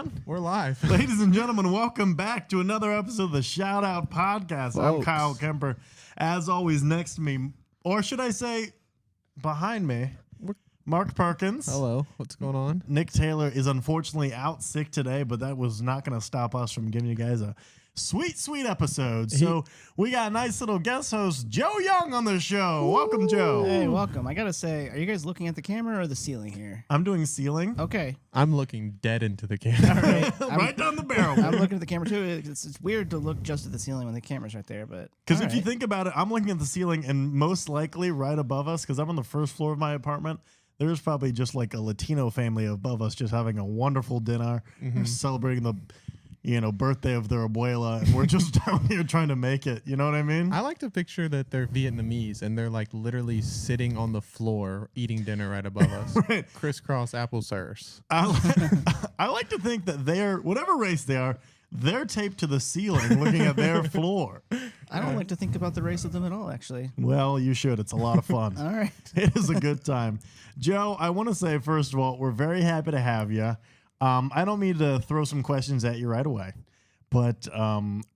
on? We're live. Ladies and gentlemen, welcome back to another episode of the Shoutout Podcast. I'm Kyle Kemper. As always, next to me, or should I say behind me, Mark Perkins. Hello. What's going on? Nick Taylor is unfortunately out sick today, but that was not going to stop us from giving you guys a sweet episode. So we got a nice little guest host, Joe Young, on the show. Welcome, Joe. Hey, welcome. I got to say, are you guys looking at the camera or the ceiling here? I'm doing ceiling. Okay. I'm looking dead into the camera. Right down the barrel. I'm looking at the camera, too. It's weird to look just at the ceiling when the camera's right there, but... Because if you think about it, I'm looking at the ceiling, and most likely right above us, because I'm on the first floor of my apartment, there's probably just like a Latino family above us just having a wonderful dinner. They're celebrating the... birthday of their abuela, and we're just down here trying to make it. You know what I mean? I like to picture that they're Vietnamese and they're like literally sitting on the floor eating dinner right above us. Right. Crisscross applesauce. I like to think that they're, whatever race they are, they're taped to the ceiling looking at their floor. I don't like to think about the race of them at all, actually. Well, you should. It's a lot of fun. All right. It is a good time. Joe, I want to say, first of all, we're very happy to have you. I don't mean to throw some questions at you right away, but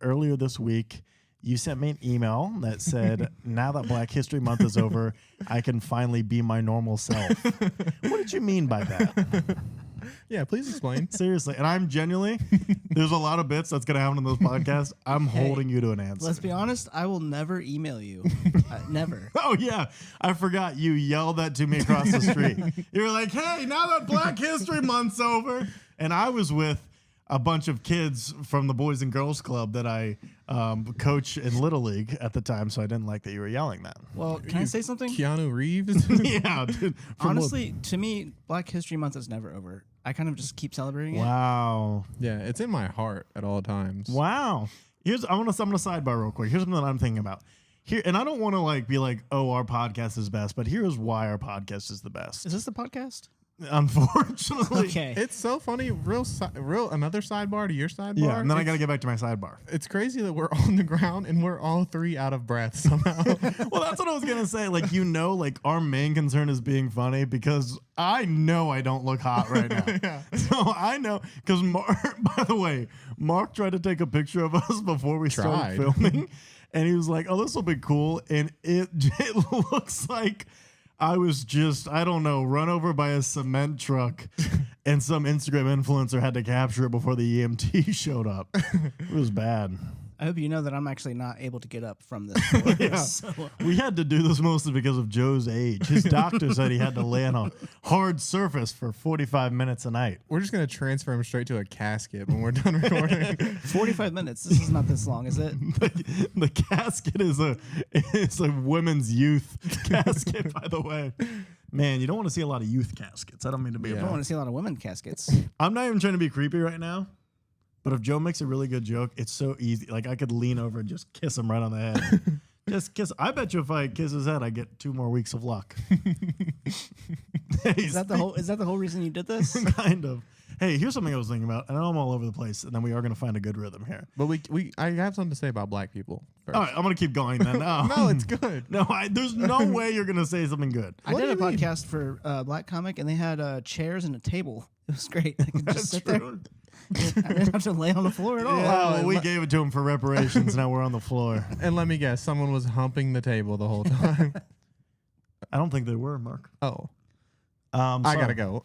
earlier this week, you sent me an email that said, now that Black History Month is over, I can finally be my normal self. What did you mean by that? Yeah, please explain. Seriously. And I'm genuinely, there's a lot of bits that's going to happen in this podcast. I'm holding you to an answer. Let's be honest, I will never email you. Never. Oh, yeah. I forgot you yelled that to me across the street. You were like, hey, now that Black History Month's over. And I was with a bunch of kids from the Boys and Girls Club that I coach in Little League at the time, so I didn't like that you were yelling that. Well, can I say something? Keanu Reeves? Yeah. Dude, Honestly, to me, Black History Month is never over. I kind of just keep celebrating it. Wow. Yeah, it's in my heart at all times. Wow. I'm gonna sidebar real quick. Here's something that I'm thinking about. Here, and I don't want to be like, oh, our podcast is best, but here's why our podcast is the best. Is this the podcast? Unfortunately. Okay. It's so funny. Real another sidebar to your sidebar. Yeah, and then I got to get back to my sidebar. It's crazy that we're on the ground and we're all three out of breath somehow. Well, that's what I was going to say. Our main concern is being funny because I know I don't look hot right now. Yeah. So I know, because by the way, Mark tried to take a picture of us before we started filming, and he was like, oh, this will be cool. And it looks like I was just, I don't know, run over by a cement truck and some Instagram influencer had to capture it before the EMT showed up. It was bad. I hope you know that I'm actually not able to get up from this floor. Yeah. So. We had to do this mostly because of Joe's age. His doctor said he had to lay on a hard surface for 45 minutes a night. We're just going to transfer him straight to a casket when we're done recording. 45 minutes. This is not this long, is it? The casket is a women's youth casket, by the way. Man, you don't want to see a lot of youth caskets. I don't mean to be I don't want to see a lot of women caskets. I'm not even trying to be creepy right now, but if Joe makes a really good joke, it's so easy. Like, I could lean over and just kiss him right on the head. Just kiss. I bet you if I kiss his head, I get 2 more weeks of luck. Is that the whole reason you did this? Kind of. Hey, here's something I was thinking about, and I know I'm all over the place, and then we are going to find a good rhythm here. But I have something to say about black people first. All right, I'm going to keep going then. No, it's good. No, there's no way you're going to say something good. I did a podcast for Black Comic, and they had chairs and a table. It was great. I could just sit there. I didn't have to lay on the floor at all. Yeah, well, we gave it to him for reparations. Now we're on the floor. And let me guess, someone was humping the table the whole time. I don't think they were, Mark. Oh. I got to go.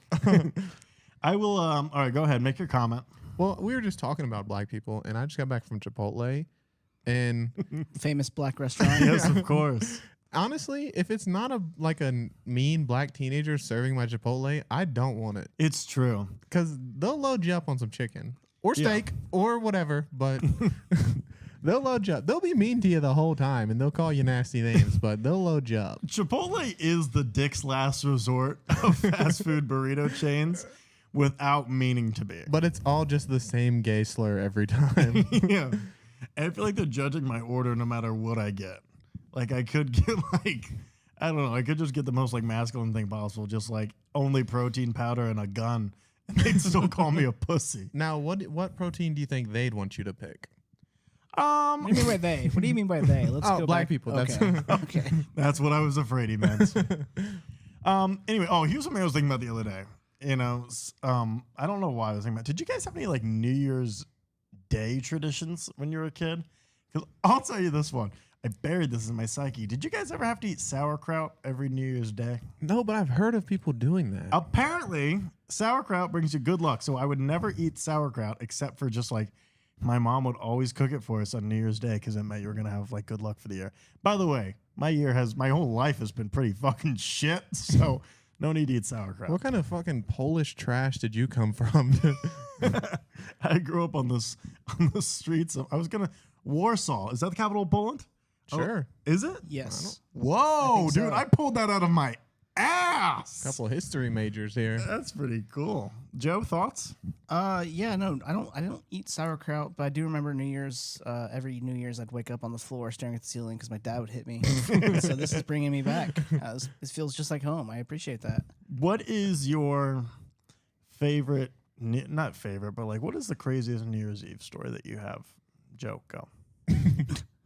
I will. All right, go ahead. Make your comment. Well, we were just talking about black people, and I just got back from Chipotle. And famous black restaurant. Yes, of course. Honestly, if it's not a mean black teenager serving my Chipotle, I don't want it. It's true. Because they'll load you up on some chicken or steak or whatever, but they'll load you up. They'll be mean to you the whole time, and they'll call you nasty names, but they'll load you up. Chipotle is the dick's last resort of fast food burrito chains without meaning to be. But it's all just the same gay slur every time. Yeah. And I feel like they're judging my order no matter what I get. Like, I could get, I don't know, I could just get the most, masculine thing possible, just, only protein powder and a gun, and they'd still call me a pussy. Now, what protein do you think they'd want you to pick? What do you mean by they? What do you mean by they? Let's go black back. people. Okay. That's Okay. That's what I was afraid he meant. Anyway, here's something I was thinking about the other day. I don't know why I was thinking about. Did you guys have any like New Year's Day traditions when you were a kid? Because I'll tell you this one. I buried this in my psyche. Did you guys ever have to eat sauerkraut every New Year's Day? No, but I've heard of people doing that. Apparently, sauerkraut brings you good luck. So I would never eat sauerkraut except for just like my mom would always cook it for us on New Year's Day because it meant you were going to have like good luck for the year. By the way, my whole life has been pretty fucking shit. So no need to eat sauerkraut. What kind of fucking Polish trash did you come from? I grew up on the streets of, Warsaw. Is that the capital of Poland? Sure. Oh, is it? Yes. Whoa, dude! so. I pulled that out of my ass. Couple of history majors here. That's pretty cool. Joe, thoughts? Yeah, no, I don't eat sauerkraut, but I do remember New Year's. Every New Year's, I'd wake up on the floor staring at the ceiling because my dad would hit me. So this is bringing me back. This feels just like home. I appreciate that. What is your favorite? Not favorite, but like, what is the craziest New Year's Eve story that you have? Joe, go.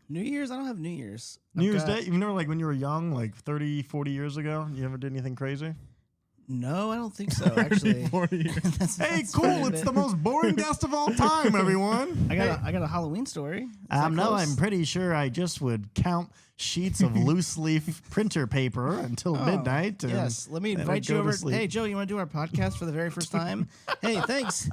New Year's? I don't have New Year's. New Year's Day? You've never, like, when you were young, like 30, 40 years ago, you ever did anything crazy? No, I don't think so, actually. 40 years. Hey, cool. It's the most boring guest of all time, everyone. I got a Halloween story. No, I'm pretty sure I just would count sheets of loose leaf printer paper until midnight. And yes, let me invite you over. Hey, Joe, you want to do our podcast for the very first time? Hey, thanks.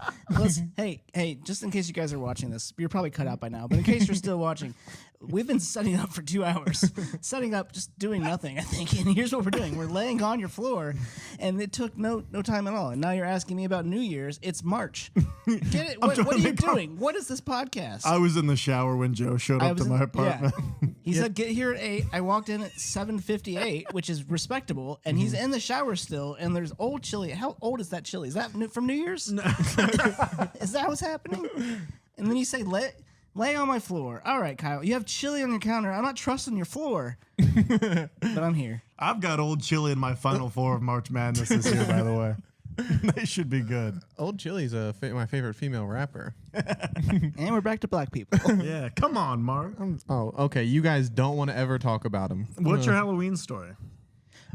Hey, just in case you guys are watching this, you're probably cut out by now, but in case you're still watching, we've been setting up for 2 hours. Setting up, just doing nothing, I think. And here's what we're doing. We're laying on your floor, and it took no time at all. And now you're asking me about New Year's. It's March. Get it? What are you doing? What is this podcast? I was in the shower when Joe showed up to my apartment. Yeah. He said, get here at 8. I walked in at 7:58, which is respectable, and he's in the shower still, and there's old chili. How old is that chili? Is that from New Year's? No. Is that what's happening? And then you say, lay on my floor. All right, Kyle, you have chili on your counter. I'm not trusting your floor, but I'm here. I've got old chili in my final four of March Madness this year, by the way. They should be good. Old Chili's my favorite female rapper. And we're back to black people. Yeah, come on, Mark. Okay. You guys don't want to ever talk about him. What's your Halloween story?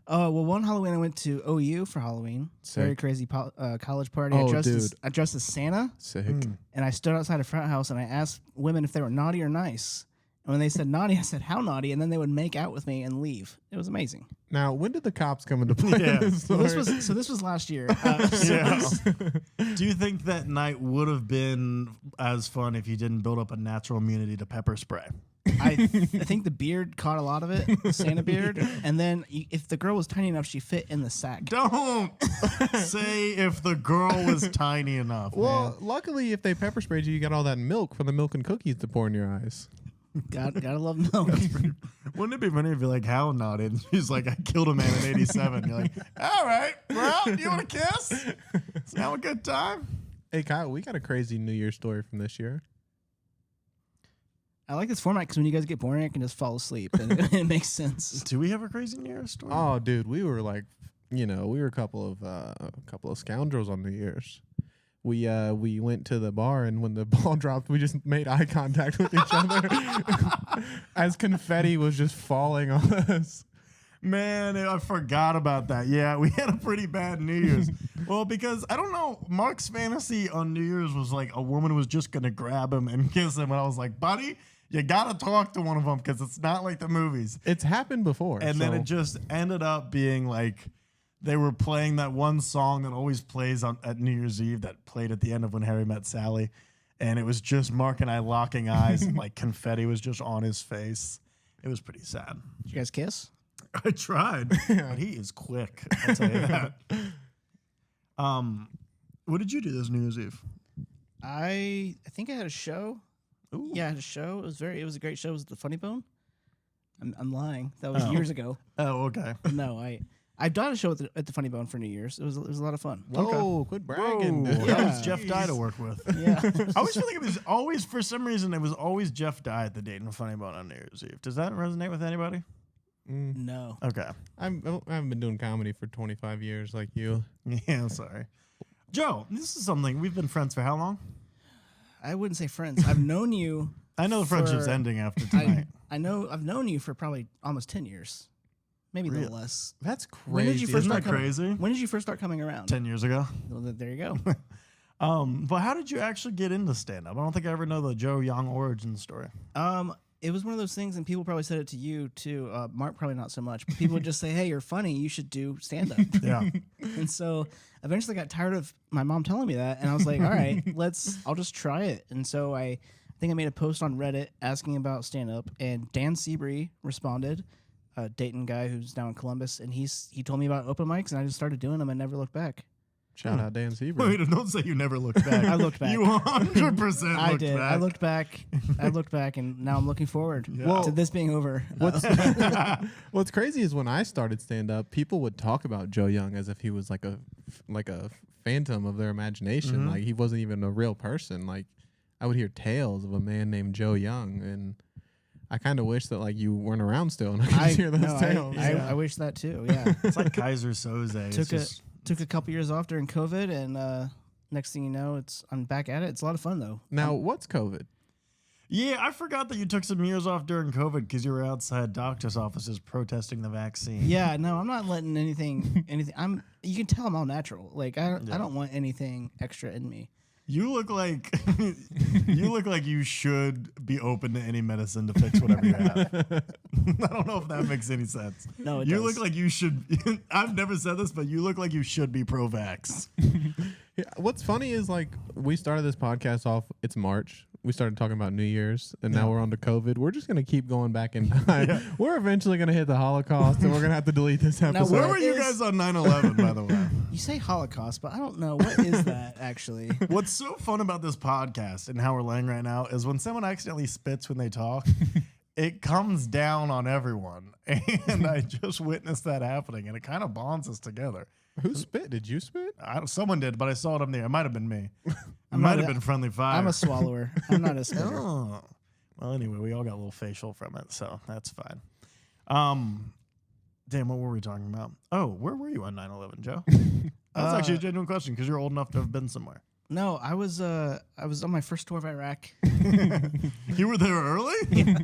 Well, one Halloween I went to OU for Halloween. Sick. Very crazy college party. Oh, I dressed as Santa. Sick. And I stood outside a frat house and I asked women if they were naughty or nice. And when they said naughty, I said, how naughty? And then they would make out with me and leave. It was amazing. Now, when did the cops come into play? Yeah. This was last year. Yeah. Do you think that night would have been as fun if you didn't build up a natural immunity to pepper spray? I think the beard caught a lot of it, the Santa beard. And then if the girl was tiny enough, she fit in the sack. Don't say if the girl was tiny enough. Well, man. luckily, if they pepper sprayed you, you got all that milk from the milk and cookies to pour in your eyes. Gotta love milk. Wouldn't it be funny if you're like, how naughty? And she's like, I killed a man in 87. You're like, all right, well, you want to kiss? Is now a good time? Hey, Kyle, we got a crazy New Year's story from this year. I like this format because when you guys get boring, I can just fall asleep. And it makes sense. Do we have a crazy New Year's story? Oh, dude, we were like, we were a couple of scoundrels on New Year's. We went to the bar, and when the ball dropped, we just made eye contact with each other as confetti was just falling on us. Man, I forgot about that. Yeah, we had a pretty bad New Year's. Well, because, I don't know, Mark's fantasy on New Year's was like a woman was just going to grab him and kiss him. And I was like, buddy, you got to talk to one of them because it's not like the movies. It's happened before. And then it just ended up being like they were playing that one song that always plays at New Year's Eve that played at the end of When Harry Met Sally. And it was just Mark and I locking eyes and like confetti was just on his face. It was pretty sad. Did you guys kiss? I tried, but he is quick. I'll tell you that. What did you do this New Year's Eve? I think I had a show. Ooh. Yeah, I had a show. It was a great show. It was at the Funny Bone. I'm lying. That was years ago. Oh, okay. No, I've done a show at the Funny Bone for New Year's. It was a lot of fun. Whoa, quit bragging. Whoa. Dude. That Yeah. was Jeff Dye to work with. Yeah. I always feel like it was always, for some reason, it was always Jeff Dye at the Dayton Funny Bone on New Year's Eve. Does that resonate with anybody? No. Okay. I haven't been doing comedy for 25 years like you. Yeah, sorry. Joe, this is something. We've been friends for how long? I wouldn't say friends. I've known you. I know the friendship's ending after tonight. I know I've known you for probably almost 10 years. maybe a little less. That's crazy. When did you first start crazy? When did you first start coming around? 10 years ago. Well, there you go. But how did you actually get into stand-up? I don't think I ever know the Joe Young origin story. It was one of those things, and people probably said it to you too. Mark probably not so much, but people would just say, "Hey, you're funny. You should do stand-up." Yeah. And so eventually, I got tired of my mom telling me that, and I was like, "All right, I'll just try it." And so I think I made a post on Reddit asking about stand-up, and Dan Seabury responded, a Dayton guy who's now in Columbus, and he told me about open mics, and I just started doing them and never looked back. Shout out Dan Seabury. Wait, don't say you never looked back. I looked back. You 100% I looked did. back. I looked back, and now I'm looking forward to this being over. What's crazy is when I started stand up, people would talk about Joe Young as if he was like a phantom of their imagination. Like he wasn't even a real person. Like I would hear tales of a man named Joe Young, and I kind of wish that like you weren't around still and I could hear those tales. I wish that too. Yeah. It's like Kaiser Soze. Took a couple years off during COVID, and next thing you know, I'm back at it. It's a lot of fun though. Now, what's COVID? Yeah, I forgot that you took some years off during COVID because you were outside doctors' offices protesting the vaccine. Yeah, no, I'm not letting anything. You can tell I'm all natural. Like I don't want anything extra in me. You look like you should be open to any medicine to fix whatever you have. I don't know if that makes any sense. No, it you does. look like you should. I've never said this, but you look like you should be pro-vax. Yeah, what's funny is like we started this podcast off. It's March. We started talking about New Year's, and now we're on to COVID. We're just gonna keep going back in time. Yeah. We're eventually gonna hit the Holocaust, and we're gonna have to delete this episode. Now, where were you guys on 9/11, by the way? You say Holocaust, but I don't know what is that actually. What's so fun about this podcast and how we're laying right now is when someone accidentally spits when they talk, it comes down on everyone, and I just witnessed that happening, and it kind of bonds us together. Who spit? Did you spit? Someone did, but I saw it up there. It might have been me. It might have been friendly fire. I'm a swallower. I'm not a spitter. Oh. Well, anyway, we all got a little facial from it, so that's fine. Damn, what were we talking about? Oh, where were you on 9/11, Joe? That's actually a genuine question because you're old enough to have been somewhere. No, I was on my first tour of Iraq. You were there early? Yeah.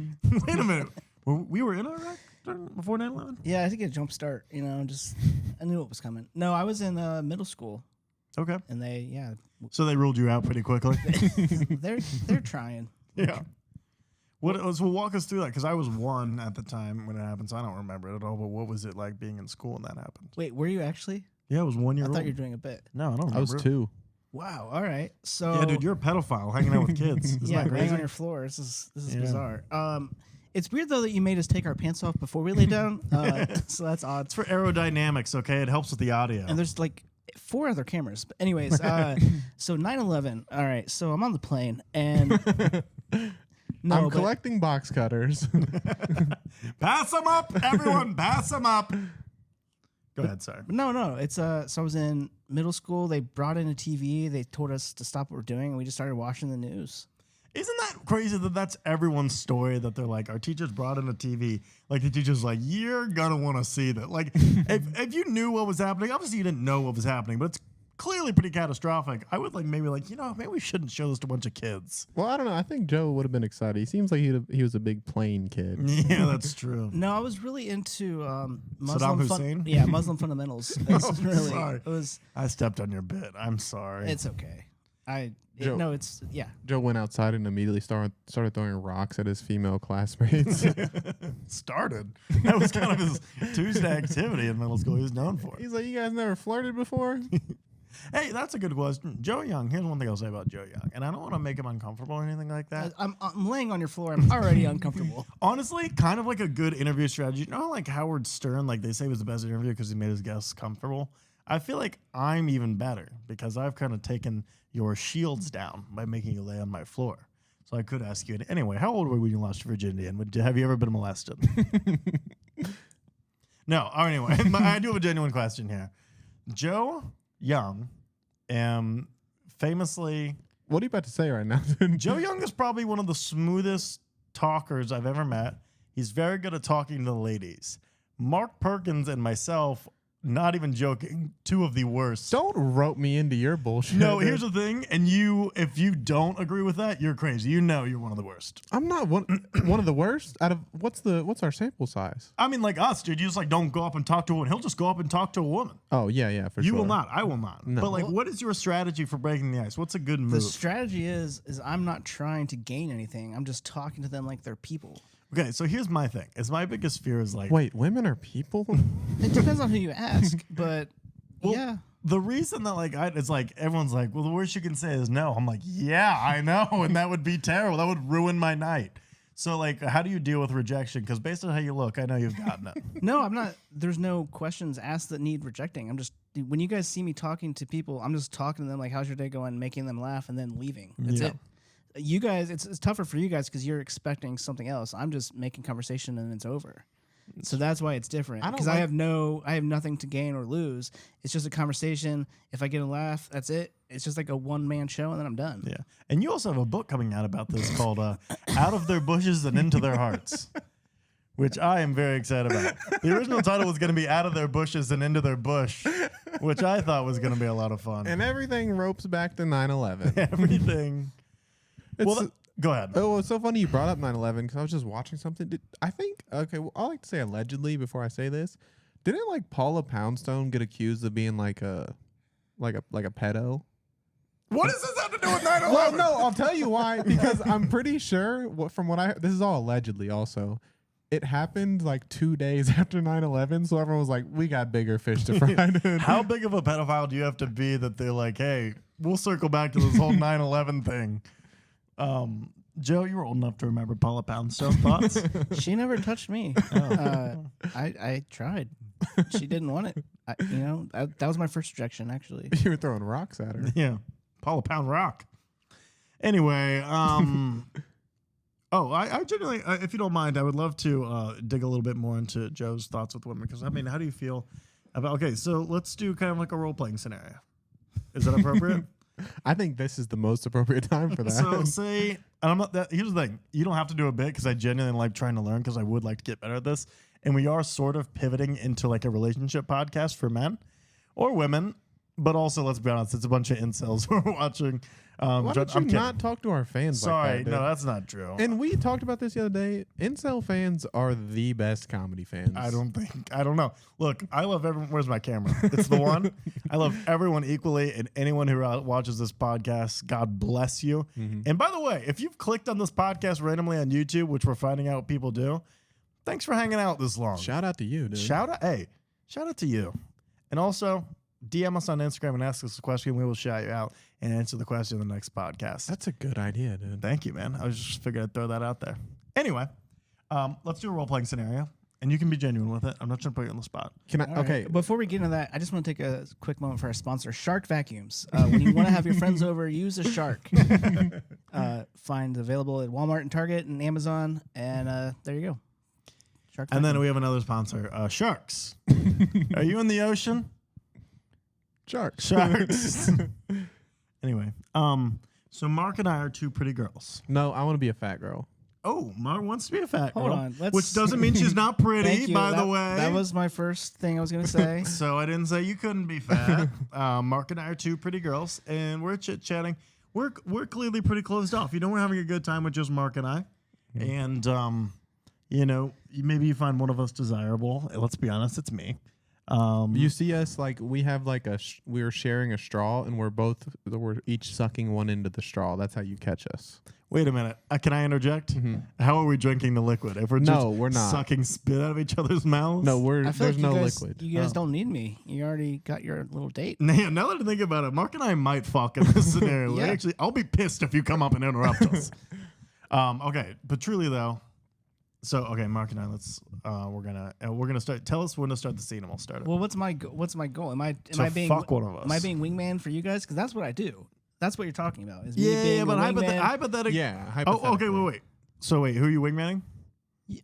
Wait a minute. We were in Iraq before 9/11? Yeah, I had to get a jump start. I knew what was coming. No, I was in middle school. Okay. And so they ruled you out pretty quickly. they're trying. Yeah. So walk us through that, because I was 1 at the time when it happened, so I don't remember it at all. But what was it like being in school when that happened? Wait, were you actually? Yeah, I was 1 year old. I thought you were doing a bit. No, I don't remember. I was 2. Wow. All right. So yeah, dude, you're a pedophile hanging out with kids. Isn't that crazy? laying on your floor. This is bizarre. It's weird though that you made us take our pants off before we lay down. So that's odd. It's for aerodynamics, okay? It helps with the audio. And there's like 4 other cameras. But anyways, so 9/11. All right. So I'm on the plane and I'm collecting box cutters. Pass them up, everyone. Pass them up. Go ahead, sorry. No. It's so I was in middle school. They brought in a TV. They told us to stop what we're doing, and we just started watching the news. Isn't that crazy that that's everyone's story, that they're like, our teachers brought in a TV. Like, the teacher's like, you're going to want to see that. Like, if you knew what was happening, obviously you didn't know what was happening, but it's clearly pretty catastrophic. I would maybe we shouldn't show this to a bunch of kids. Well, I don't know. I think Joe would have been excited. He seems like he was a big plane kid. Yeah, that's true. No, I was really into Muslim Saddam Hussein? Yeah, Muslim fundamentals. Sorry. I stepped on your bit. I'm sorry. It's okay. Joe went outside and immediately started throwing rocks at his female classmates. Started. That was kind of his Tuesday activity in middle school. He was known for it. He's like, you guys never flirted before? Hey, that's a good question. Joe Young, here's one thing I'll say about Joe Young, and I don't want to make him uncomfortable or anything like that. I'm laying on your floor. I'm already uncomfortable. Honestly, kind of like a good interview strategy. You know how like Howard Stern, like they say was the best interview because he made his guests comfortable? I feel like I'm even better because I've kind of taken your shields down by making you lay on my floor. So I could ask you, anyway, how old were you when you lost your virginity, and have you ever been molested? No. Anyway, I do have a genuine question here. Joe Young, famously... What are you about to say right now? Joe Young is probably one of the smoothest talkers I've ever met. He's very good at talking to the ladies. Mark Perkins and myself not even joking, 2 of the worst. Don't rope me into your bullshit. No, here's the thing, and if you don't agree with that, you're crazy. You know you're one of the worst. I'm not one of the worst. Out of what's our sample size? I mean, like us, dude. You just like don't go up and talk to a woman. He'll just go up and talk to a woman. Oh yeah, for sure. You will not. I will not. No. But like, what is your strategy for breaking the ice? What's a good move? The strategy is I'm not trying to gain anything. I'm just talking to them like they're people. Okay, so here's my thing. Is my biggest fear is like, wait, women are people? It depends on who you ask, but yeah. The reason that like it's like everyone's like, well, the worst you can say is no. I'm like, yeah, I know, and that would be terrible. That would ruin my night. So like, how do you deal with rejection? Because based on how you look, I know you've gotten it. No, I'm not. There's no questions asked that need rejecting. I'm just when you guys see me talking to people, I'm just talking to them like, "How's your day going?" Making them laugh and then leaving. That's it. You guys, it's tougher for you guys because you're expecting something else. I'm just making conversation and it's over. So that's why it's different. Because I have nothing to gain or lose. It's just a conversation. If I get a laugh, that's it. It's just like a one-man show, and then I'm done. Yeah. And you also have a book coming out about this called "Out of Their Bushes and Into Their Hearts," which I am very excited about. The original title was going to be "Out of Their Bushes and Into Their Bush," which I thought was going to be a lot of fun. And everything ropes back to 9/11. Everything. Well, go ahead. Oh, it's so funny you brought up 9/11 because I was just watching something. I like to say allegedly before I say this. Didn't like Paula Poundstone get accused of being like a pedo? What does this have to do with 9/11? Well, no, I'll tell you why. Because I'm pretty sure this is all allegedly also. It happened like 2 days after 9/11, so everyone was like, we got bigger fish to fry. How big of a pedophile do you have to be that they're like, hey, we'll circle back to this whole 9/11 thing? Joe, you were old enough to remember Paula Poundstone thoughts? She never touched me. I tried. She didn't want it. That was my first rejection, actually. You were throwing rocks at her. Yeah. Paula Pound Rock. Anyway, I genuinely, if you don't mind, I would love to dig a little bit more into Joe's thoughts with women. Because, I mean, how do you feel about, okay, so let's do kind of like a role-playing scenario. Is that appropriate? I think this is the most appropriate time for that. So say, and I'm not that, here's the thing. You don't have to do a bit because I genuinely like trying to learn because I would like to get better at this. And we are sort of pivoting into like a relationship podcast for men or women. But also, let's be honest, it's a bunch of incels who are watching. Why don't you not talk to our fans Sorry, like that, no, that's not true. And we talked about this the other day. Incel fans are the best comedy fans. I don't know. Look, I love everyone. Where's my camera? It's the one. I love everyone equally, and anyone who watches this podcast, God bless you. Mm-hmm. And by the way, if you've clicked on this podcast randomly on YouTube, which we're finding out people do, thanks for hanging out this long. Shout out to you, dude. Shout out to you. And also, DM us on Instagram and ask us a question. We will shout you out and answer the question in the next podcast. That's a good idea, dude. Thank you, man. I was just figuring I'd throw that out there. Anyway, let's do a role-playing scenario, and you can be genuine with it. I'm not trying to put you on the spot. Can I? Okay. Right. Before we get into that, I just want to take a quick moment for our sponsor, Shark Vacuums. When you want to have your friends over, use a Shark. Find available at Walmart and Target and Amazon, and there you go. Shark Vacuum. And then we have another sponsor, Sharks. Are you in the ocean? Sharks. Anyway, so Mark and I are 2 pretty girls. No, I want to be a fat girl. Oh, Mark wants to be a fat girl. Hold on. Which doesn't mean she's not pretty, by the way. That was my first thing I was going to say. So I didn't say you couldn't be fat. Mark and I are 2 pretty girls, and we're chit-chatting. We're clearly pretty closed off. We're having a good time with just Mark and I. Mm-hmm. And, maybe you find one of us desirable. Let's be honest, it's me. You see us like we have like we're sharing a straw and we're each sucking one into the straw. That's how you catch us. Wait a minute. Can I interject? Mm-hmm. How are we drinking the liquid? If we're we're not sucking spit out of each other's mouths. No, there's no liquid. You guys don't need me. You already got your little date. Now that I think about it, Mark and I might fuck in this scenario. Yeah. Actually, I'll be pissed if you come up and interrupt us. Okay, but truly though. So okay, Mark and I, we're gonna start. Tell us when to start the scene, and we'll start it. Well, what's my goal? Am I being fuck one of us? Am I being wingman for you guys? Because that's what I do. That's what you're talking about. Is me yeah, being but hypothetically. Yeah, hypothetically. Oh, okay, wait. So wait, who are you wingmanning? Yeah.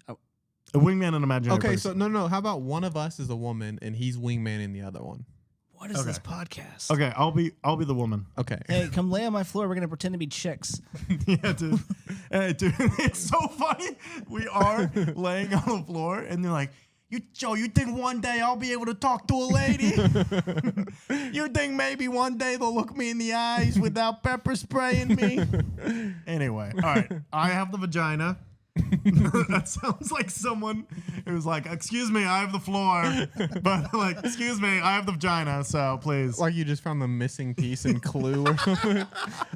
A wingman and imaginary. Okay, person. so no. How about one of us is a woman and he's wingmanning the other one? What is this podcast? Okay, I'll be the woman. Okay. Hey, come lay on my floor. We're gonna pretend to be chicks. Yeah, dude. Hey, dude, it's so funny. We are laying on the floor, and they're like, You think one day I'll be able to talk to a lady? You think maybe one day they'll look me in the eyes without pepper spraying me? Anyway, all right. I have the vagina. That sounds like someone who's like, excuse me, I have the floor. But like, excuse me, I have the vagina, so please. Like you just found the missing piece in Clue or something.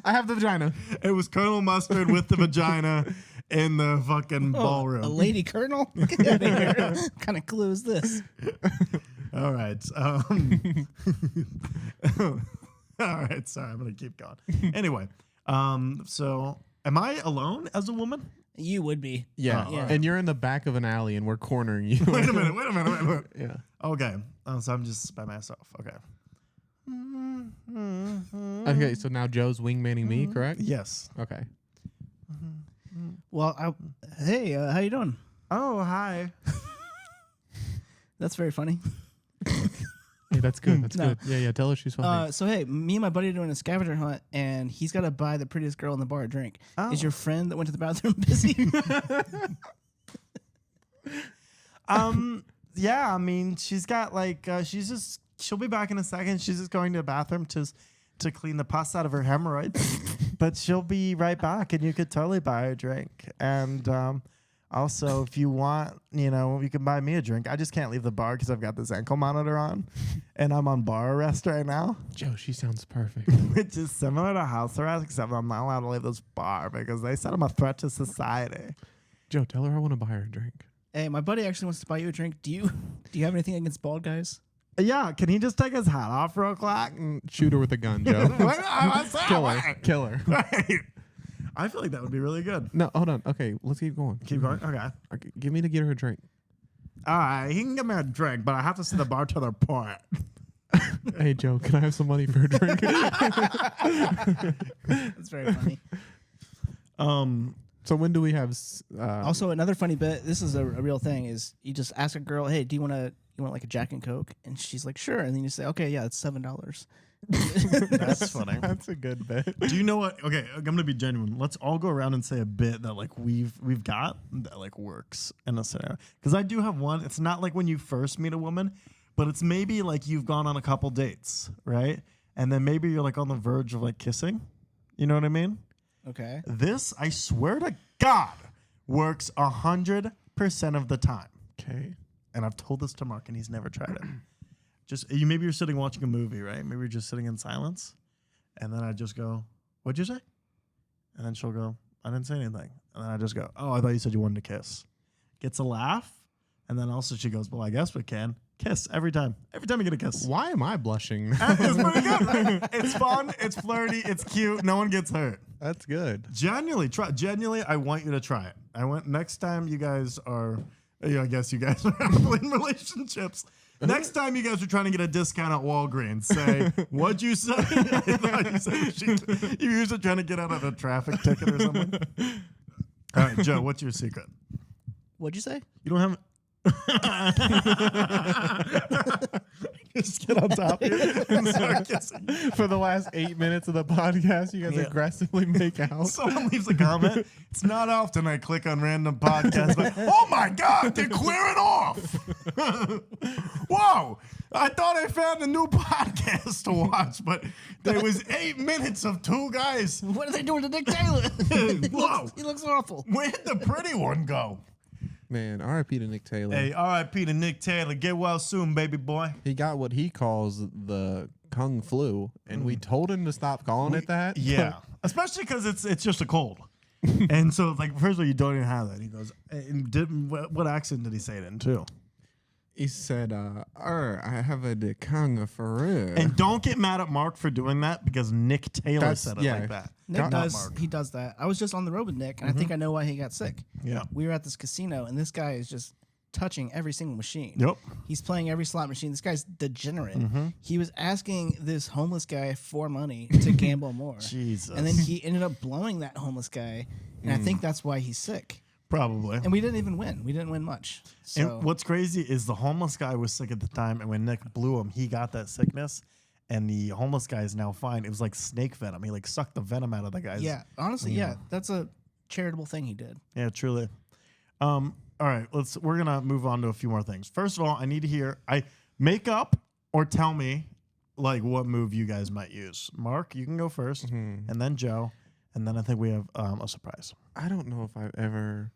I have the vagina. It was Colonel Mustard with the vagina in the fucking ballroom. A lady colonel? Get out of here. What kind of clue is this? All right. All right. Sorry, I'm going to keep going. Anyway, so am I alone as a woman? You would be. Yeah. And you're in the back of an alley and we're cornering you. Wait a minute. Yeah. Okay. So I'm just by myself. Okay. Okay, so now Joe's wingmanning me, correct? Yes. Okay. Well, hey, how you doing? Oh, hi. That's very funny. Hey, that's good. That's good. Yeah. Tell her she's funny. So, hey, me and my buddy are doing a scavenger hunt, and he's got to buy the prettiest girl in the bar a drink. Oh. Is your friend that went to the bathroom busy? Yeah, I mean, she's got like, she'll be back in a second. She's just going to the bathroom to clean the pus out of her hemorrhoids. But she'll be right back, and you could totally buy her a drink. And also, if you want, you can buy me a drink. I just can't leave the bar because I've got this ankle monitor on, and I'm on bar arrest right now. Joe, she sounds perfect. Which is similar to house arrest, except I'm not allowed to leave this bar because they said I'm a threat to society. Joe, tell her I want to buy her a drink. Hey, my buddy actually wants to buy you a drink. Do you have anything against bald guys? Yeah, can he just take his hat off real quick? Shoot her with a gun, Joe. Kill her. Right. I feel like that would be really good. No, hold on. Okay, let's keep going. Keep going? Okay. Give me to get her a drink. All right, he can get me a drink, but I have to see the bartender pour it. Hey, Joe, can I have some money for a drink? That's very funny. So when do we have... also, another funny bit, this is a real thing, is you just ask a girl, hey, do you want like a Jack and Coke? And she's like, sure. And then you say, okay, yeah, it's $7. That's funny. That's a good bit. Do you know what? Okay, I'm gonna be genuine. Let's all go around and say a bit that like we've got that like works in a scenario. Because I do have one. It's not like when you first meet a woman, but it's maybe like you've gone on a couple dates, right? And then maybe you're like on the verge of like kissing. You know what I mean? Okay. This, I swear to God, works 100% of the time. Okay. And I've told this to Mark, and he's never tried it. Maybe you're sitting watching a movie, right? Maybe you're just sitting in silence, and then I just go, "What'd you say?" And then she'll go, "I didn't say anything." And then I just go, "Oh, I thought you said you wanted to kiss." Gets a laugh, and then also she goes, "Well, I guess we can kiss every time. Every time you get a kiss." Why am I blushing? It's pretty good. Right? It's fun. It's flirty. It's cute. No one gets hurt. That's good. Genuinely, I want you to try it. Next time you guys are. I guess you guys are in relationships. Next time you guys are trying to get a discount at Walgreens, say, what'd you say? I thought you said you're usually trying to get out of a traffic ticket or something. All right, Joe, what's your secret? What'd you say? You don't have... Just get on top of it and start kissing. For the last 8 minutes of the podcast, you guys aggressively make out. Someone leaves a comment. It's not often I click on random podcasts, but oh my God, they're clearing off. Whoa, I thought I found a new podcast to watch, but there was 8 minutes of two guys. What are they doing to Nick Taylor? Whoa. He looks awful. Where'd the pretty one go? Man, R.I.P. to Nick Taylor. Hey, R.I.P. to Nick Taylor. Get well soon, baby boy. He got what he calls the Kung Flu, and we told him to stop calling it that. Yeah, especially because it's just a cold. And so, like, first of all, you don't even have that. He goes, what accent did he say it in, too? He said, I have a de Kung Flu. And don't get mad at Mark for doing that because Nick Taylor said it like that. Nick does that. I was just on the road with Nick, and I think I know why he got sick. Yeah. We were at this casino, and this guy is just touching every single machine. Yep. He's playing every slot machine. This guy's degenerate. He was asking this homeless guy for money to gamble more. Jesus. And then he ended up blowing that homeless guy, and I think that's why he's sick. Probably. And we didn't even win. We didn't win much. So. And what's crazy is the homeless guy was sick at the time, and when Nick blew him, he got that sickness, and the homeless guy is now fine. It was like snake venom. He like sucked the venom out of the guy's. Yeah, honestly, yeah, that's a charitable thing he did. Yeah, truly. All right, we're gonna move on to a few more things. First of all, I need to hear make up or tell me like what move you guys might use. Mark, you can go first, and then Joe, and then I think we have a surprise. I don't know if I've ever.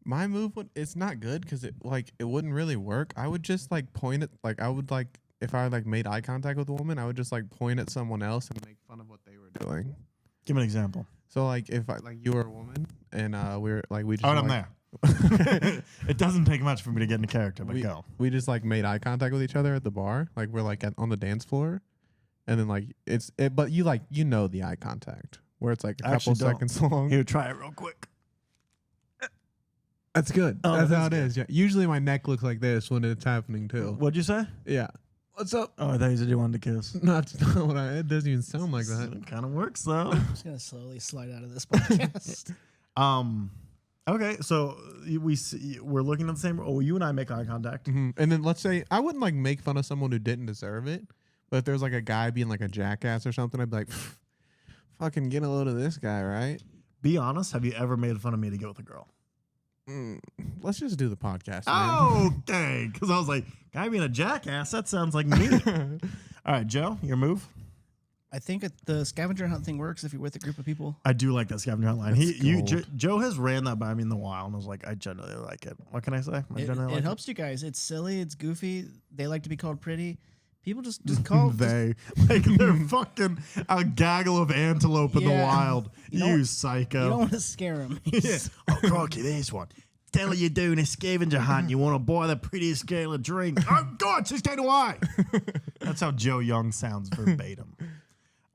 My move it's not good because it wouldn't really work. I would just like point at if I like made eye contact with a woman, I would just like point at someone else and make fun of what they were doing. Give me an example. So like if you were a woman and we just I'm there. It doesn't take much for me to get into character, but go. We just like made eye contact with each other at the bar, like we're like on the dance floor, and then like but you know the eye contact where it's like a couple seconds long. Here, try it real quick. That's good. That's how it is. Yeah. Usually my neck looks like this when it's happening too. What'd you say? Yeah. What's up? Oh, I thought you said you wanted to kiss. No, that's not what it doesn't even sound like that. It kind of works though. I'm just gonna slowly slide out of this podcast. Okay, so we're looking at the same. Oh, you and I make eye contact, and then let's say I wouldn't like make fun of someone who didn't deserve it, but if there's like a guy being like a jackass or something, I'd be like, fucking get a load of this guy, right? Be honest. Have you ever made fun of me to get with a girl? Let's just do the podcast. Man. Okay, because I was like, guy being a jackass. That sounds like me. All right, Joe, your move. I think the scavenger hunt thing works if you're with a group of people. I do like that scavenger hunt line. Joe has ran that by me in the wild, and I was like, I generally like it. What can I say? It helps you guys. It's silly. It's goofy. They like to be called pretty. People just call they're fucking a gaggle of antelope in the wild. You psycho. You don't want to scare them. Yeah. Oh, crikey, there's one. Tell you're doing a scavenger hunt. You want to buy the prettiest girl a drink. Oh, God, she's going away. That's how Joe Young sounds verbatim.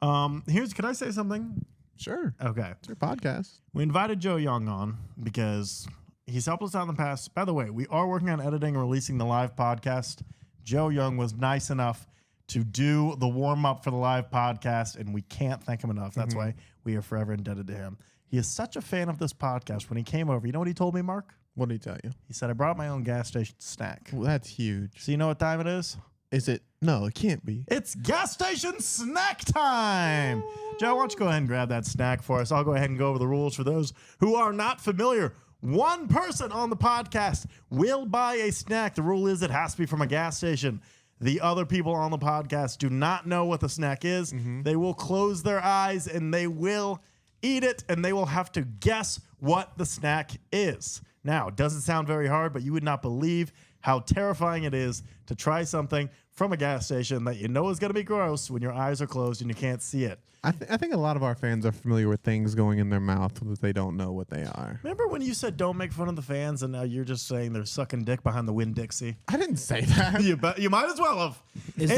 Can I say something? Sure. Okay. It's your podcast. We invited Joe Young on because he's helped us out in the past. By the way, we are working on editing and releasing the live podcast. Joe Young was nice enough to do the warm-up for the live podcast, and we can't thank him enough. That's why we are forever indebted to him. He is such a fan of this podcast. When he came over, you know what he told me, Mark? What did he tell you? He said, I brought my own gas station snack. Well, that's huge. So you know what time it is? Is it? No, it can't be. It's gas station snack time. Joe, why don't you go ahead and grab that snack for us? I'll go ahead and go over the rules for those who are not familiar. One person on the podcast will buy a snack. The rule is it has to be from a gas station. The other people on the podcast do not know what the snack is. They will close their eyes and they will eat it, and they will have to guess what the snack is. Now, it doesn't sound very hard, but you would not believe how terrifying it is to try something from a gas station that you know is going to be gross when your eyes are closed and you can't see it. I think a lot of our fans are familiar with things going in their mouth that they don't know what they are. Remember when you said don't make fun of the fans, and now you're just saying they're sucking dick behind the Winn-Dixie? I didn't say that. You might as well have. Is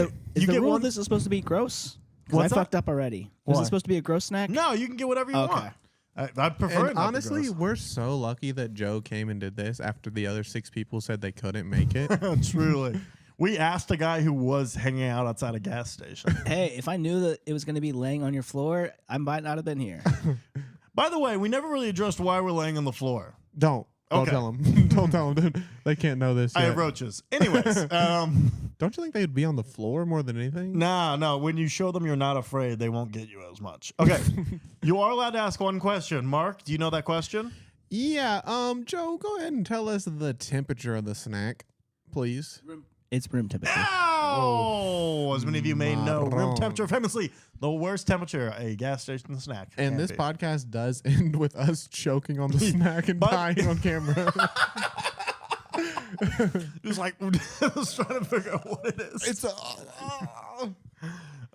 the rule this is supposed to be gross? I fucked up already. Was it supposed to be a gross snack? No, you can get whatever you want. I prefer it. Honestly, we're so lucky that Joe came and did this after the other 6 people said they couldn't make it. Truly. We asked a guy who was hanging out outside a gas station. Hey, if I knew that it was going to be laying on your floor, I might not have been here. By the way, we never really addressed why we're laying on the floor. Don't tell them. Don't tell them, dude. They can't know this yet. I have roaches. Anyways. Don't you think they'd be on the floor more than anything? No. When you show them you're not afraid, they won't get you as much. Okay. You are allowed to ask one question. Mark, do you know that question? Yeah. Joe, go ahead and tell us the temperature of the snack, please. It's room temperature. Oh, as many of you may know, room temperature, famously the worst temperature a gas station snack. And this podcast does end with us choking on the snack and dying on camera. Just like I was trying to figure out what it is. It's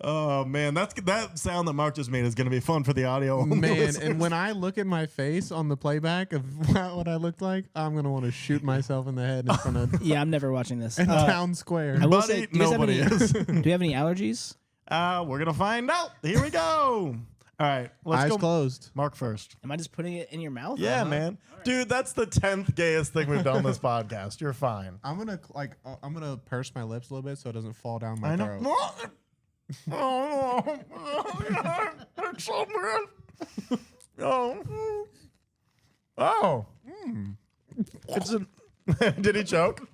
oh man, that sound that Mark just made is going to be fun for the audio. Man, and when I look at my face on the playback of what I looked like, I'm going to want to shoot myself in the head in front of Yeah, I'm never watching this. in Town Square. I will Buddy, say, do you nobody is. Do you have any allergies? We're going to find out. Here we go. All right, let's Eyes go. Closed. Mark first. Am I just putting it in your mouth? Yeah, man. Right. Dude, that's the 10th gayest thing we've done on this podcast. You're fine. I'm gonna purse my lips a little bit so it doesn't fall down my throat. Oh, it's so weird. Oh. It's a. Did he choke?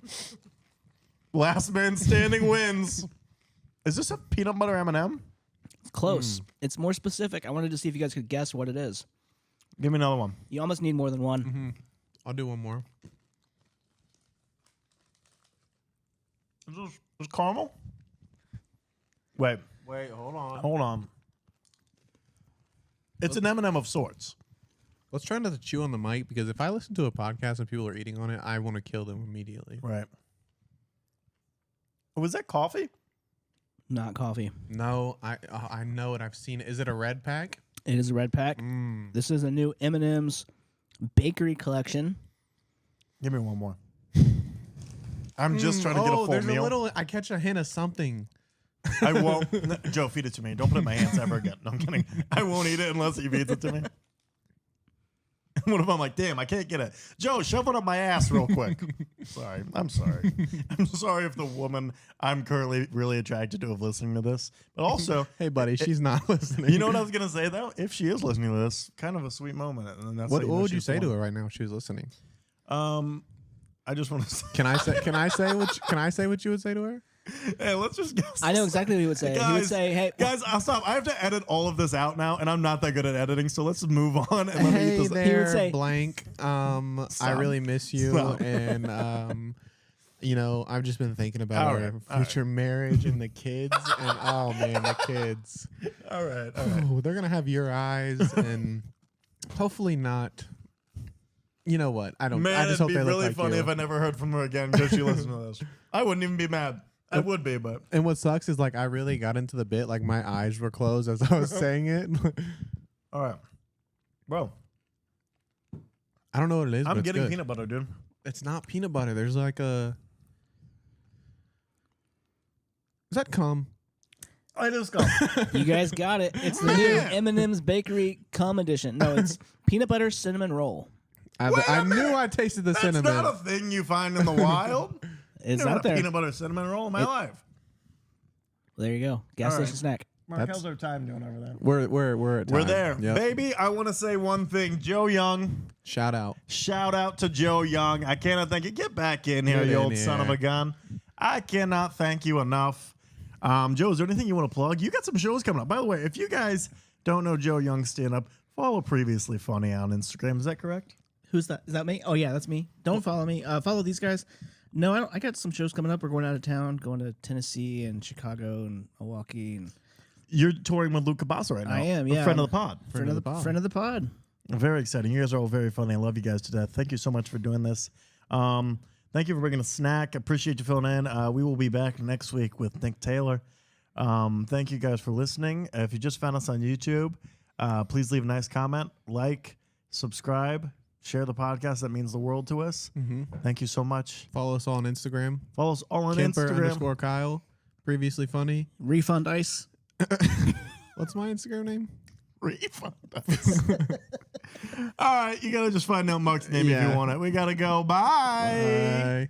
Last man standing wins. Is this a peanut butter M&M? Close. It's more specific. I wanted to see if you guys could guess what it is. Give me another one. You almost need more than one. Mm-hmm. I'll do one more. Is this caramel? Wait, hold on. hold on. It's an M&M of sorts. Let's try not to chew on the mic because if I listen to a podcast and people are eating on it, I want to kill them immediately. Right. Was that coffee? Not coffee. No, I know it. I've seen it. Is it a red pack? It is a red pack. This is a new M&M's bakery collection. Give me one more. I'm just trying to get a full there's meal. A little. I catch a hint of something. I won't. No, Joe, feed it to me. Don't put it in my hands ever again. No, I'm kidding. I won't eat it unless he feeds it to me. What if I'm like, damn, I can't get it? Joe, shove it up my ass real quick. Sorry. I'm sorry. I'm sorry if the woman I'm currently really attracted to is listening to this. But also, Hey, buddy, she's not listening. you know what I was going to say, though? If she is listening to this, kind of a sweet moment. And that's What would you say to her right now if she was listening? I just want to say. Can I say what you would say to her? Hey, let's just guess. I know exactly what he would say. He would say, hey. Guys, I'll stop. I have to edit all of this out now, and I'm not that good at editing, so let's move on. And let me Hey eat this. there, He would say- blank. I really miss you, and you know, I've just been thinking about our future marriage and the kids, and oh man, the kids. All right. Oh, they're gonna have your eyes, and hopefully not. You know what? I don't. Man, I just it'd hope be they look really like funny you. if I never heard from her again because she listened to this. I wouldn't even be mad. I would be, but. And what sucks is like I really got into the bit, like my eyes were closed as I was saying it. All right. Bro, I don't know what it is. I'm but it's getting good. peanut butter, dude. It's not peanut butter. There's like a. Is that cum? I just go. You guys got it. It's the new M&M's Bakery Cum Edition. No, it's peanut butter cinnamon roll. I knew I tasted the That's cinnamon. not a thing you find in the wild. It's Never out had a there. peanut butter cinnamon roll in my life. There you go. Gas All right. station snack. Mark, how's our time doing over there? We're at time. We're there. Yep. Baby, I want to say one thing. Joe Young. Shout out. Shout out to Joe Young. I cannot thank you. Get back in here, Get you in old son of here. a gun. I cannot thank you enough. Joe, is there anything you want to plug? You got some shows coming up. By the way, if you guys don't know Joe Young stand-up, follow Previously Funny on Instagram. Is that correct? Who's that? Is that me? Oh, yeah, that's me. Don't follow me. Follow these guys. No, I don't. I got some shows coming up. We're going out of town, going to Tennessee and Chicago and Milwaukee. And You're touring with Luke Cabasa right now. I am, A yeah. friend of the pod. friend of the pod. Very exciting. You guys are all very funny. I love you guys to death. Thank you so much for doing this. Thank you for bringing a snack. Appreciate you filling in. We will be back next week with Nick Taylor. Thank you guys for listening. If you just found us on YouTube, please leave a nice comment, like, subscribe, share the podcast. That means the world to us. Thank you so much. Follow us all on Instagram. Follow us all on Kemper Instagram. _Kyle. Previously funny. Refund ice. What's my Instagram name? Refund us. All right, you gotta just find out Mark's name if you want it. We gotta go. Bye. Bye.